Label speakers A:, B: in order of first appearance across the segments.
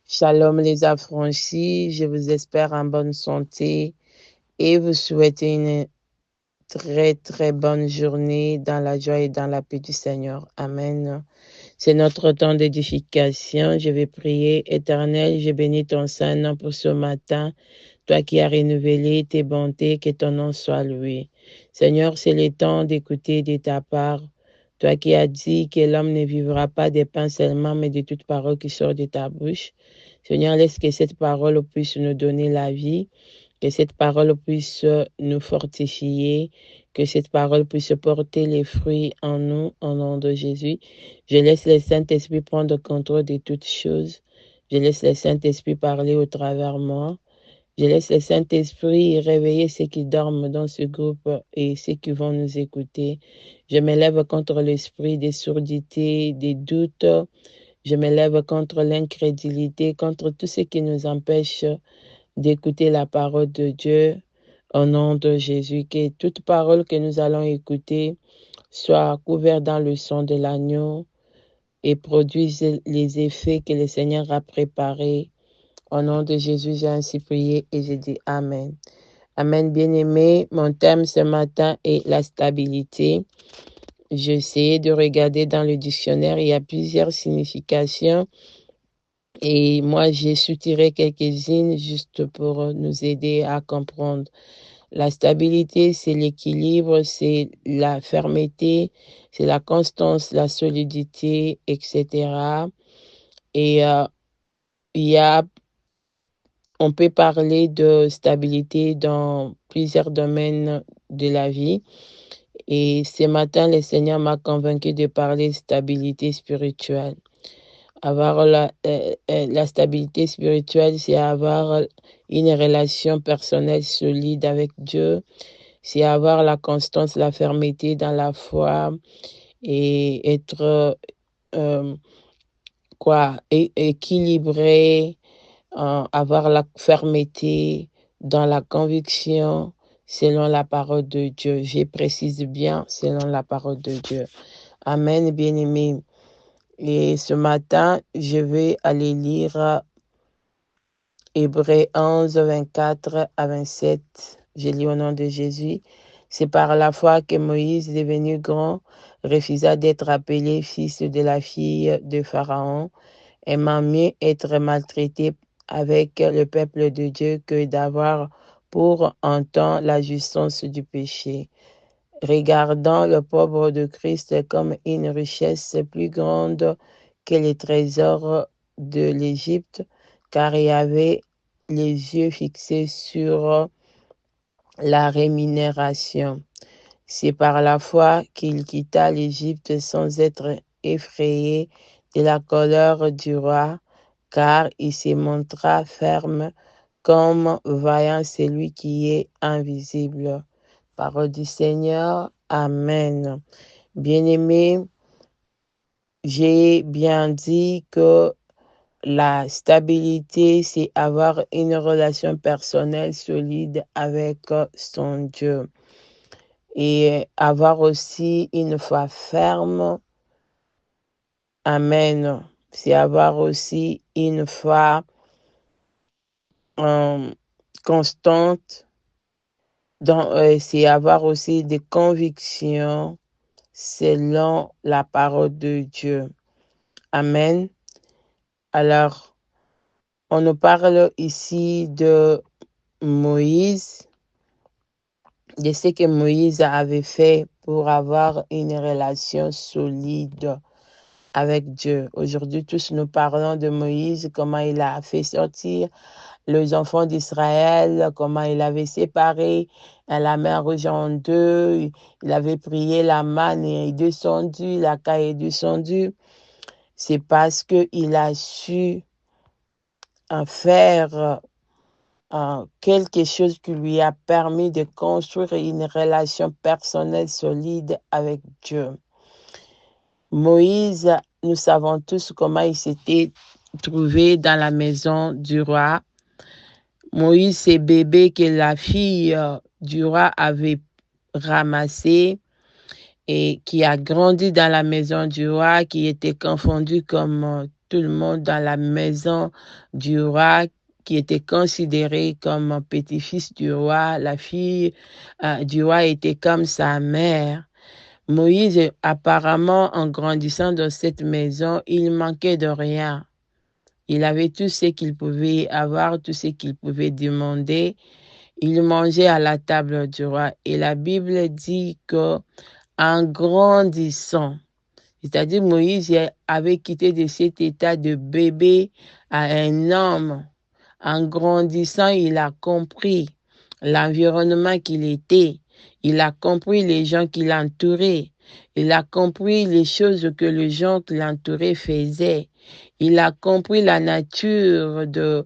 A: Shalom les affranchis, je vous espère en bonne santé et vous souhaite une très bonne journée dans la joie et dans la paix du Seigneur. Amen. C'est notre temps d'édification. Je vais prier. Éternel, je bénis ton Saint-Nom pour ce matin. Toi qui as renouvelé tes bontés, que ton nom soit loué. Seigneur, c'est le temps d'écouter de ta part. Toi qui as dit que l'homme ne vivra pas de pain seulement, mais de toute parole qui sort de ta bouche. Seigneur, laisse que cette parole puisse nous donner la vie, que cette parole puisse nous fortifier, que cette parole puisse porter les fruits en nous, au nom de Jésus. Je laisse le Saint-Esprit prendre le contrôle de toutes choses. Je laisse le Saint-Esprit parler au travers moi. Je laisse le Saint-Esprit réveiller ceux qui dorment dans ce groupe et ceux qui vont nous écouter. Je m'élève contre l'esprit des sourdités, des doutes. Je m'élève contre l'incrédulité, contre tout ce qui nous empêche d'écouter la parole de Dieu. Au nom de Jésus, que toute parole que nous allons écouter soit couverte dans le sang de l'agneau et produise les effets que le Seigneur a préparés. Au nom de Jésus, j'ai ainsi prié et j'ai dit Amen. Amen, bien-aimé. Mon thème ce matin est la stabilité. J'ai essayé de regarder dans le dictionnaire, il y a plusieurs significations. Et moi, j'ai soutiré quelques-unes juste pour nous aider à comprendre. La stabilité, c'est l'équilibre, c'est la fermeté, c'est la constance, la solidité, etc. Et il y a, on peut parler de stabilité dans plusieurs domaines de la vie. Et ce matin, le Seigneur m'a convaincu de parler stabilité spirituelle. Avoir la stabilité spirituelle, c'est avoir une relation personnelle solide avec Dieu, c'est avoir la constance, la fermeté dans la foi et être équilibré, avoir la fermeté dans la conviction selon la parole de Dieu. Je précise bien selon la parole de Dieu. Amen, bien-aimé. Et ce matin, je vais aller lire Hébreux 11, 24 à 27. Je lis au nom de Jésus. C'est par la foi que Moïse, devenu grand, refusa d'être appelé fils de la fille de Pharaon, aimant mieux être maltraité avec le peuple de Dieu que d'avoir pour un temps la jouissance du péché. Regardant le pauvre de Christ comme une richesse plus grande que les trésors de l'Égypte, car il avait les yeux fixés sur la rémunération. C'est par la foi qu'il quitta l'Égypte sans être effrayé de la colère du roi, car il se montra ferme comme voyant celui qui est invisible. Parole du Seigneur. Amen. Bien-aimé, j'ai bien dit que la stabilité, c'est avoir une relation personnelle solide avec son Dieu et avoir aussi une foi ferme. Amen. C'est avoir aussi une foi constante. C'est avoir aussi des convictions selon la parole de Dieu. Amen. Alors, on nous parle ici de Moïse, de ce que Moïse avait fait pour avoir une relation solide avec Dieu. Aujourd'hui, tous nous parlons de Moïse, comment il a fait sortir les enfants d'Israël, comment il avait séparé la mer Rouge en deux, il avait prié, la manne est descendue, la caille est descendue. C'est parce qu'il a su faire quelque chose qui lui a permis de construire une relation personnelle solide avec Dieu. Moïse, nous savons tous comment il s'était trouvé dans la maison du roi. Moïse, c'est bébé que la fille du roi avait ramassé et qui a grandi dans la maison du roi, qui était confondu comme tout le monde dans la maison du roi, qui était considéré comme un petit-fils du roi. La fille du roi était comme sa mère. Moïse, apparemment, en grandissant dans cette maison, il manquait de rien. Il avait tout ce qu'il pouvait avoir, tout ce qu'il pouvait demander. Il mangeait à la table du roi. Et la Bible dit que en grandissant, c'est-à-dire Moïse avait quitté de cet état de bébé à un homme. En grandissant, il a compris l'environnement qu'il était. Il a compris les gens qui l'entouraient. Il a compris les choses que les gens qui l'entouraient faisaient. Il a compris la nature de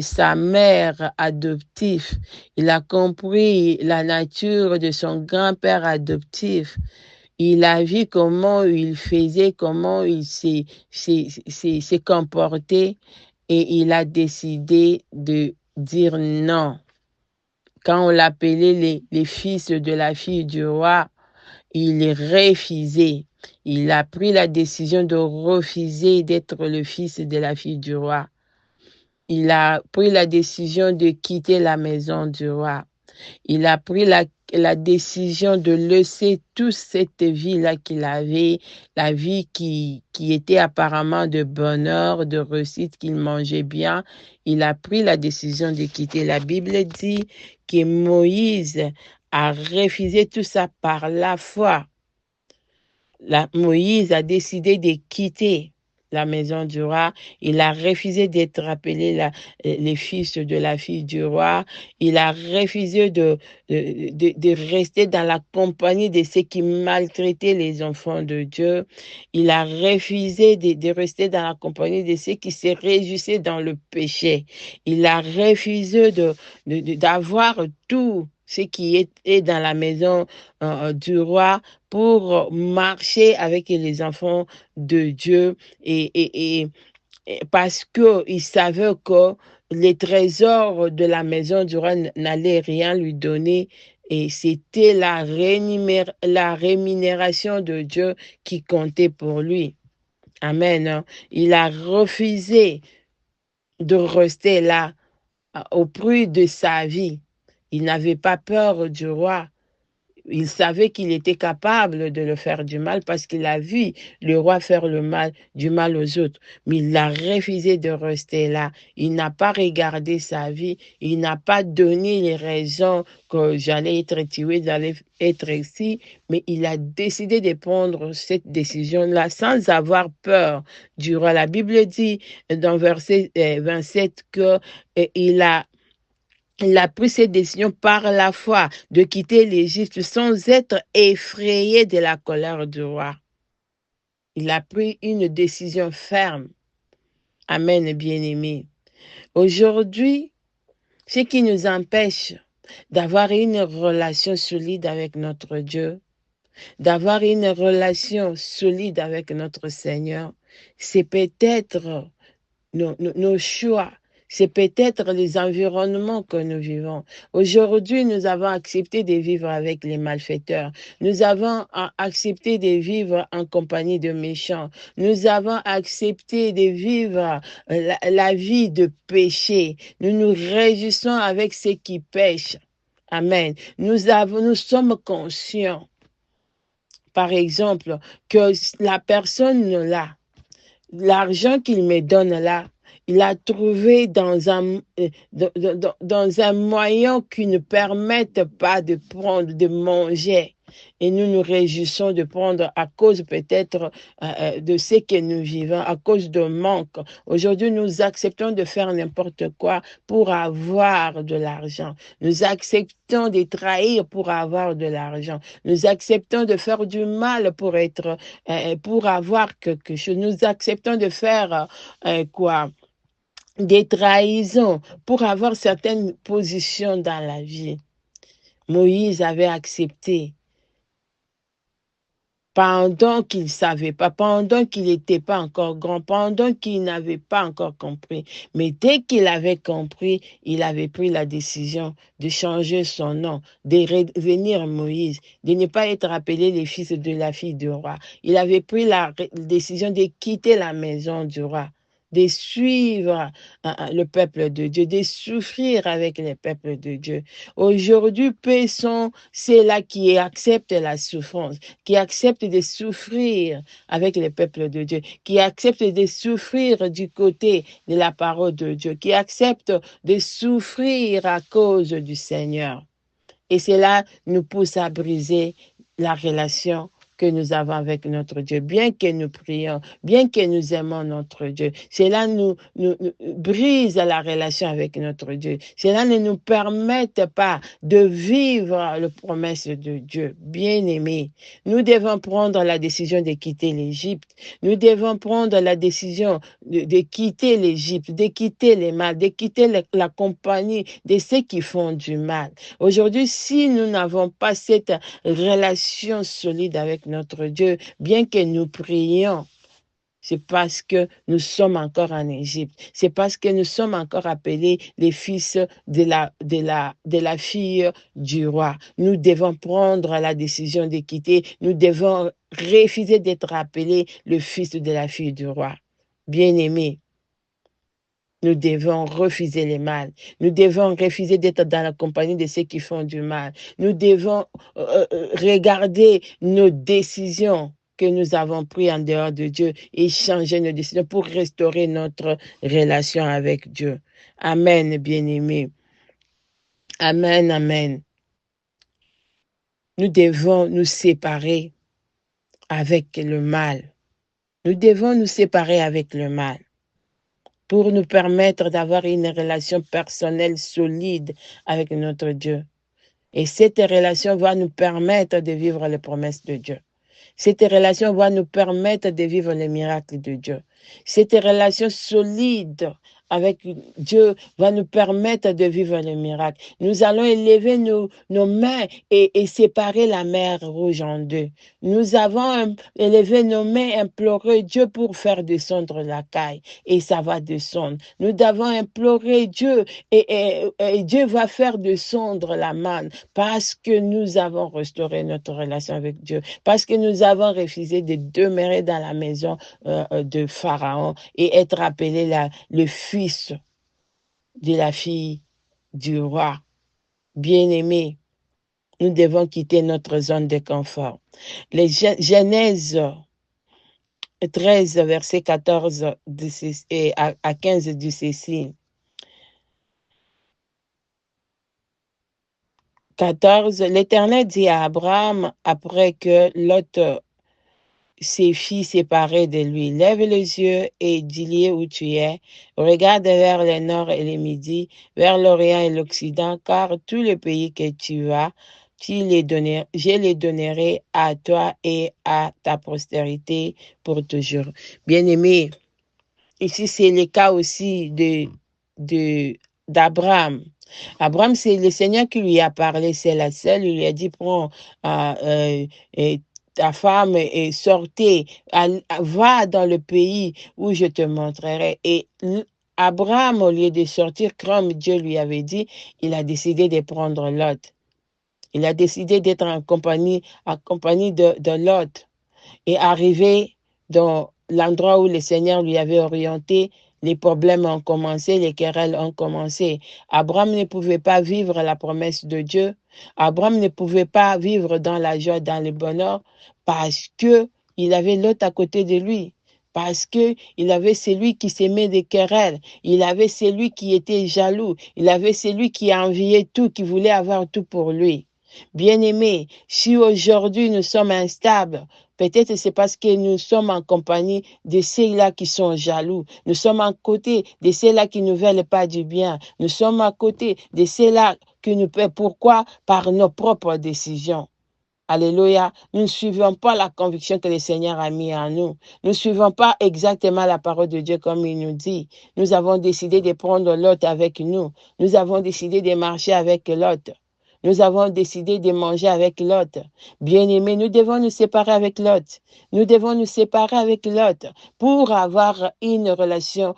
A: sa mère adoptive. Il a compris la nature de son grand-père adoptif. Il a vu comment il faisait, comment il s'est comporté et il a décidé de dire non. Quand on l'appelait les fils de la fille du roi, il refusait. Il a pris la décision de refuser d'être le fils de la fille du roi. Il a pris la décision de quitter la maison du roi. Il a pris la décision de laisser toute cette vie-là qu'il avait, la vie qui était apparemment de bonheur, de réussite, qu'il mangeait bien. Il a pris la décision de quitter. La Bible dit que Moïse a refusé tout ça par la foi. Moïse a décidé de quitter la maison du roi. Il a refusé d'être appelé les fils de la fille du roi. Il a refusé de rester dans la compagnie de ceux qui maltraitaient les enfants de Dieu. Il a refusé de rester dans la compagnie de ceux qui se réjouissaient dans le péché. Il a refusé d'avoir tout ce qui est dans la maison du roi pour marcher avec les enfants de Dieu et parce qu'il savait que les trésors de la maison du roi n'allaient rien lui donner et c'était la rémunération de Dieu qui comptait pour lui. Amen. Il a refusé de rester là au prix de sa vie. Il n'avait pas peur du roi. Il savait qu'il était capable de le faire du mal parce qu'il a vu le roi faire du mal aux autres. Mais il a refusé de rester là. Il n'a pas regardé sa vie. Il n'a pas donné les raisons que j'allais être tué, j'allais être ici. Mais il a décidé de prendre cette décision-là sans avoir peur du roi. La Bible dit dans verset 27 que il a pris cette décision par la foi de quitter l'Égypte sans être effrayé de la colère du roi. Il a pris une décision ferme. Amen, bien-aimé. Aujourd'hui, ce qui nous empêche d'avoir une relation solide avec notre Dieu, d'avoir une relation solide avec notre Seigneur, c'est peut-être nos choix. C'est peut-être les environnements que nous vivons. Aujourd'hui, nous avons accepté de vivre avec les malfaiteurs. Nous avons accepté de vivre en compagnie de méchants. Nous avons accepté de vivre la vie de péché. Nous nous réjouissons avec ceux qui pêchent. Amen. Nous sommes conscients, par exemple, que la personne là, l'argent qu'il me donne là, il a trouvé dans un moyen qui ne permette pas de prendre, de manger. Et nous nous réjouissons de prendre à cause peut-être de ce que nous vivons, à cause de manque. Aujourd'hui, nous acceptons de faire n'importe quoi pour avoir de l'argent. Nous acceptons de trahir pour avoir de l'argent. Nous acceptons de faire du mal pour avoir quelque chose. Nous acceptons de faire quoi? Des trahisons pour avoir certaines positions dans la vie. Moïse avait accepté pendant qu'il ne savait pas, pendant qu'il n'était pas encore grand, pendant qu'il n'avait pas encore compris. Mais dès qu'il avait compris, il avait pris la décision de changer son nom, de redevenir Moïse, de ne pas être appelé le fils de la fille du roi. Il avait pris la décision de quitter la maison du roi. de suivre le peuple de Dieu, de souffrir avec le peuple de Dieu. Aujourd'hui, paix sont ceux-là qui acceptent la souffrance, qui acceptent de souffrir avec le peuple de Dieu, qui acceptent de souffrir du côté de la parole de Dieu, qui acceptent de souffrir à cause du Seigneur. Et cela nous pousse à briser la relation que nous avons avec notre Dieu, bien que nous prions, bien que nous aimons notre Dieu. Cela nous brise la relation avec notre Dieu. Cela ne nous permet pas de vivre les promesses de Dieu. Bien-aimés, nous devons prendre la décision de quitter l'Égypte. Nous devons prendre la décision de quitter l'Égypte, de quitter les mal, de quitter la compagnie de ceux qui font du mal. Aujourd'hui, si nous n'avons pas cette relation solide avec notre Dieu, bien que nous prions, c'est parce que nous sommes encore en Égypte. C'est parce que nous sommes encore appelés les fils de la fille du roi. Nous devons prendre la décision de quitter. Nous devons refuser d'être appelés le fils de la fille du roi. Bien-aimés, nous devons refuser le mal. Nous devons refuser d'être dans la compagnie de ceux qui font du mal. Nous devons regarder nos décisions que nous avons prises en dehors de Dieu et changer nos décisions pour restaurer notre relation avec Dieu. Amen, bien-aimés. Amen, amen. Nous devons nous séparer avec le mal. Nous devons nous séparer avec le mal pour nous permettre d'avoir une relation personnelle solide avec notre Dieu. Et cette relation va nous permettre de vivre les promesses de Dieu. Cette relation va nous permettre de vivre les miracles de Dieu. Cette relation solide avec Dieu va nous permettre de vivre les miracles. Nous allons élever nos mains et séparer la mer rouge en deux. Nous avons élevé nos mains, imploré Dieu pour faire descendre la caille et ça va descendre. Nous devons implorer Dieu et Dieu va faire descendre la manne parce que nous avons restauré notre relation avec Dieu, parce que nous avons refusé de demeurer dans la maison de Pharaon et être appelé le fils de la fille du roi. Bien-aimé, nous devons quitter notre zone de confort. Les Genèse 13, verset 14 à 15 dit ceci. 14, l'Éternel dit à Abraham, après que Lot ses filles séparées de lui. Lève les yeux et dis-lui où tu es. Regarde vers le nord et le midi, vers l'orient et l'occident, car tous les pays que tu vas, je les donnerai à toi et à ta postérité pour toujours. Bien-aimé, ici c'est le cas aussi d'Abraham. Abraham, c'est le Seigneur qui lui a parlé, c'est la seule. Il lui a dit, prends ta femme et sortez, va dans le pays où je te montrerai. Et Abraham, au lieu de sortir comme Dieu lui avait dit, il a décidé de prendre Lot. Il a décidé d'être en compagnie de Lot et arrivé dans l'endroit où le Seigneur lui avait orienté. Les problèmes ont commencé, les querelles ont commencé. Abraham ne pouvait pas vivre la promesse de Dieu. Abraham ne pouvait pas vivre dans la joie, dans le bonheur, parce que il avait l'autre à côté de lui. Parce que il avait celui qui s'aimait des querelles. Il avait celui qui était jaloux. Il avait celui qui enviait tout, qui voulait avoir tout pour lui. Bien-aimés, si aujourd'hui nous sommes instables, peut-être c'est parce que nous sommes en compagnie de ceux-là qui sont jaloux. Nous sommes à côté de ceux-là qui ne veulent pas du bien. Nous sommes à côté de ceux-là qui nous paient. Pourquoi? Par nos propres décisions. Alléluia. Nous ne suivons pas la conviction que le Seigneur a mis en nous. Nous ne suivons pas exactement la parole de Dieu comme il nous dit. Nous avons décidé de prendre l'autre avec nous. Nous avons décidé de marcher avec l'autre. Nous avons décidé de manger avec l'autre. Bien-aimés, nous devons nous séparer avec l'autre. Nous devons nous séparer avec l'autre pour avoir une relation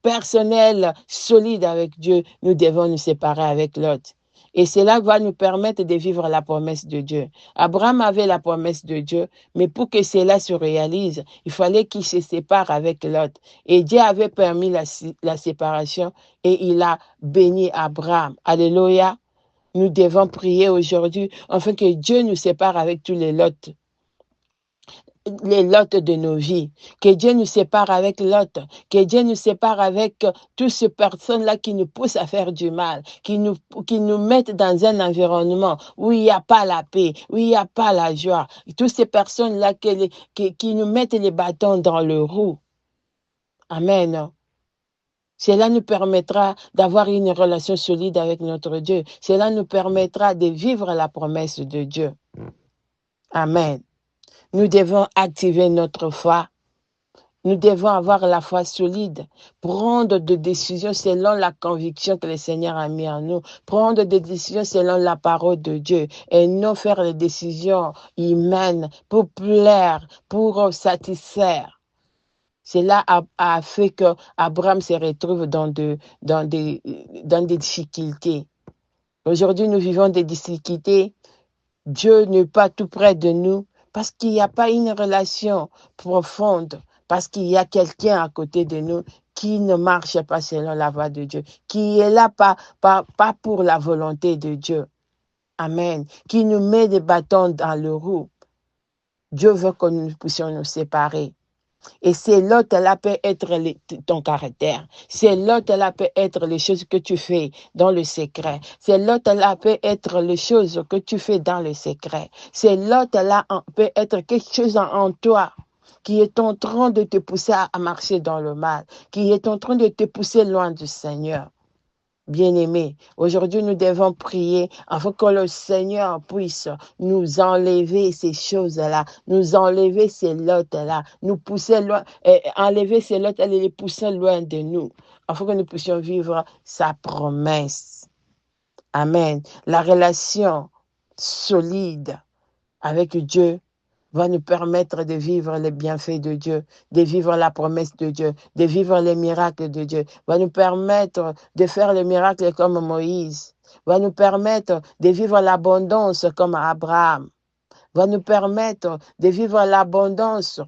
A: personnelle solide avec Dieu. Nous devons nous séparer avec l'autre. Et cela va nous permettre de vivre la promesse de Dieu. Abraham avait la promesse de Dieu, mais pour que cela se réalise, il fallait qu'il se sépare avec Lot. Et Dieu avait permis la séparation et il a béni Abraham. Alléluia. Nous devons prier aujourd'hui afin que Dieu nous sépare avec tous les lots de nos vies, que Dieu nous sépare avec Lot, que Dieu nous sépare avec toutes ces personnes-là qui nous poussent à faire du mal, qui nous mettent dans un environnement où il n'y a pas la paix, où il n'y a pas la joie. Toutes ces personnes-là qui nous mettent les bâtons dans le roue. Amen. Cela nous permettra d'avoir une relation solide avec notre Dieu. Cela nous permettra de vivre la promesse de Dieu. Amen. Nous devons activer notre foi. Nous devons avoir la foi solide, prendre des décisions selon la conviction que le Seigneur a mis en nous, prendre des décisions selon la parole de Dieu et non faire des décisions humaines pour plaire, pour satisfaire. Cela a fait qu'Abraham se retrouve dans des difficultés. Aujourd'hui, nous vivons des difficultés. Dieu n'est pas tout près de nous parce qu'il n'y a pas une relation profonde, parce qu'il y a quelqu'un à côté de nous qui ne marche pas selon la voie de Dieu, qui est là pas pour la volonté de Dieu. Amen. Qui nous met des bâtons dans le roue. Dieu veut que nous puissions nous séparer. Et c'est l'autre-là peut être ton caractère. C'est l'autre-là peut être les choses que tu fais dans le secret. C'est l'autre-là peut être les choses que tu fais dans le secret. C'est l'autre-là peut être quelque chose en toi qui est en train de te pousser à marcher dans le mal, qui est en train de te pousser loin du Seigneur. Bien-aimés, aujourd'hui nous devons prier afin que le Seigneur puisse nous enlever ces choses-là, nous enlever ces lots-là, nous pousser loin, enlever ces lots-là et les pousser loin de nous, afin que nous puissions vivre sa promesse. Amen. La relation solide avec Dieu va nous permettre de vivre les bienfaits de Dieu, de vivre la promesse de Dieu, de vivre les miracles de Dieu, va nous permettre de faire les miracles comme Moïse, va nous permettre de vivre l'abondance comme Abraham, va nous permettre de vivre l'abondance,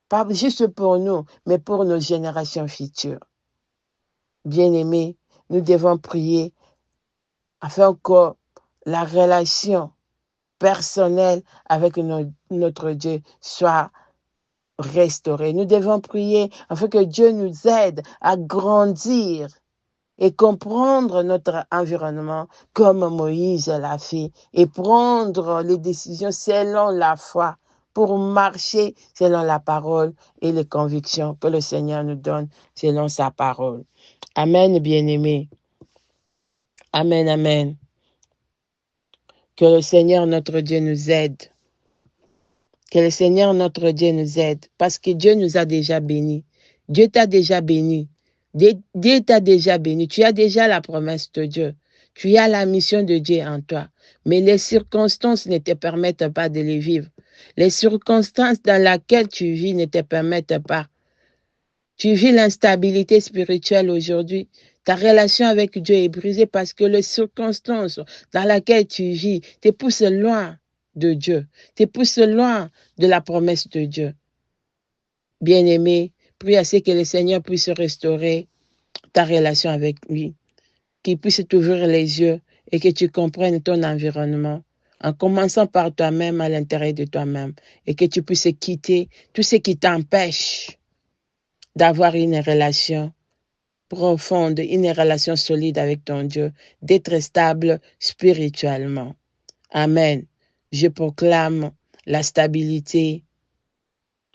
A: pas juste pour nous, mais pour nos générations futures. Bien-aimés, nous devons prier afin que la relation personnelle avec notre Dieu soit restaurée. Nous devons prier afin que Dieu nous aide à grandir et comprendre notre environnement comme Moïse l'a fait et prendre les décisions selon la foi pour marcher selon la parole et les convictions que le Seigneur nous donne selon sa parole. Amen, bien-aimés. Amen, amen. Que le Seigneur notre Dieu nous aide. Que le Seigneur notre Dieu nous aide parce que Dieu nous a déjà bénis. Dieu t'a déjà béni. Dieu t'a déjà béni. Tu as déjà la promesse de Dieu. Tu as la mission de Dieu en toi. Mais les circonstances ne te permettent pas de les vivre. Les circonstances dans lesquelles tu vis ne te permettent pas. Tu vis l'instabilité spirituelle aujourd'hui. Ta relation avec Dieu est brisée parce que les circonstances dans lesquelles tu vis te poussent loin de Dieu, te poussent loin de la promesse de Dieu. Bien-aimé, prie à ce que le Seigneur puisse restaurer ta relation avec lui, qu'il puisse t'ouvrir les yeux et que tu comprennes ton environnement, en commençant par toi-même à l'intérieur de toi-même, et que tu puisses quitter tout ce qui t'empêche d'avoir une relation profonde, une relation solide avec ton Dieu, d'être stable spirituellement. Amen. Je proclame la stabilité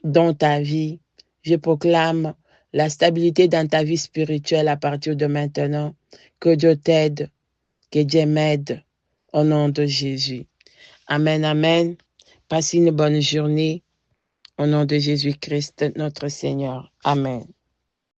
A: dans ta vie. Je proclame la stabilité dans ta vie spirituelle à partir de maintenant. Que Dieu t'aide, que Dieu m'aide au nom de Jésus. Amen, amen. Passe une bonne journée au nom de Jésus-Christ, notre Seigneur. Amen.